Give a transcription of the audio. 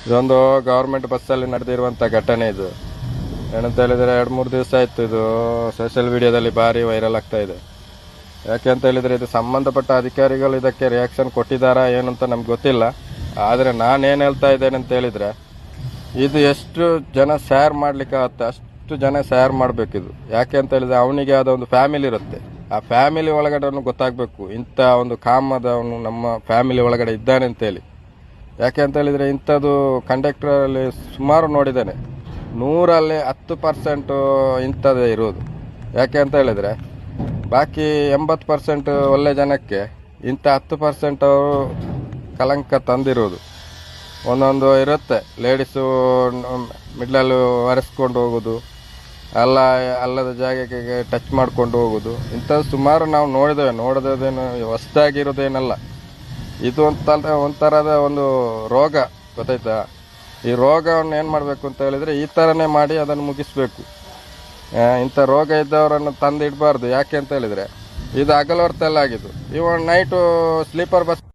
ಇದೊಂದು ಗೌರ್ಮೆಂಟ್ ಬಸ್ಸಲ್ಲಿ ನಡೆದಿರುವಂಥ ಘಟನೆ ಇದು. ಏನಂತ ಹೇಳಿದರೆ 2-3 ದಿವಸ ಆಯಿತು ಇದು ಸೋಷಿಯಲ್ ಮೀಡಿಯಾದಲ್ಲಿ ಭಾರಿ ವೈರಲ್ ಆಗ್ತಾ ಇದೆ. ಯಾಕೆ ಅಂತ ಹೇಳಿದರೆ ಇದು ಸಂಬಂಧಪಟ್ಟ ಅಧಿಕಾರಿಗಳು ಇದಕ್ಕೆ ರಿಯಾಕ್ಷನ್ ಕೊಟ್ಟಿದ್ದಾರಾ ಏನು ಅಂತ ನಮ್ಗೆ ಗೊತ್ತಿಲ್ಲ. ಆದರೆ ನಾನೇನು ಹೇಳ್ತಾ ಇದ್ದೇನೆ ಅಂತ ಹೇಳಿದರೆ, ಇದು ಎಷ್ಟು ಜನ ಶೇರ್ ಮಾಡಲಿಕ್ಕಾಗತ್ತೆ ಅಷ್ಟು ಜನ ಶೇರ್ ಮಾಡಬೇಕಿದು. ಯಾಕೆ ಅಂತ ಹೇಳಿದರೆ ಅವನಿಗೆ ಆದ ಒಂದು ಫ್ಯಾಮಿಲಿ ಇರುತ್ತೆ, ಆ ಫ್ಯಾಮಿಲಿ ಒಳಗಡೆ ಗೊತ್ತಾಗಬೇಕು ಇಂಥ ಒಂದು ಕಾಮದವನು ನಮ್ಮ ಫ್ಯಾಮಿಲಿ ಒಳಗಡೆ ಇದ್ದಾನೆ ಅಂತೇಳಿ. ಯಾಕೆ ಅಂತ ಹೇಳಿದರೆ ಇಂಥದ್ದು ಕಂಡಕ್ಟರಲ್ಲಿ ಸುಮಾರು ನೋಡಿದ್ದೇನೆ, 100ರಲ್ಲಿ 10% ಇಂಥದ್ದೇ ಇರೋದು. ಯಾಕೆ ಅಂತ ಹೇಳಿದರೆ ಬಾಕಿ 80% ಒಳ್ಳೆ ಜನಕ್ಕೆ ಇಂಥ 10% ಅವರು ಕಲಂಕ ತಂದಿರೋದು. ಒಂದೊಂದು ಇರುತ್ತೆ, ಲೇಡೀಸು ಮಿಡ್ಲಲ್ಲಿ ಒರೆಸ್ಕೊಂಡು ಹೋಗೋದು, ಅಲ್ಲದ ಜಾಗಕ್ಕೆ ಟಚ್ ಮಾಡ್ಕೊಂಡು ಹೋಗೋದು, ಇಂಥದ್ದು ಸುಮಾರು ನಾವು ನೋಡಿದೇನು ಹೊಸದಾಗಿರೋದೇನಲ್ಲ. ಇದು ಒಂಥರದ ಒಂದು ರೋಗ, ಗೊತ್ತಾಯ್ತಾ? ಈ ರೋಗವನ್ನು ಏನು ಮಾಡಬೇಕು ಅಂತ ಹೇಳಿದರೆ ಈ ಥರನೇ ಮಾಡಿ ಅದನ್ನು ಮುಗಿಸ್ಬೇಕು. ಇಂಥ ರೋಗ ಇದ್ದವರನ್ನು ತಂದು ಇಡಬಾರ್ದು. ಯಾಕೆ ಅಂತ ಹೇಳಿದರೆ ಇದು ಹಗಲು ಹೊರತೆಲ್ಲ ಆಗಿದ್ದು. ಇವಾಗ ನೈಟು ಸ್ಲೀಪರ್ ಬಸ್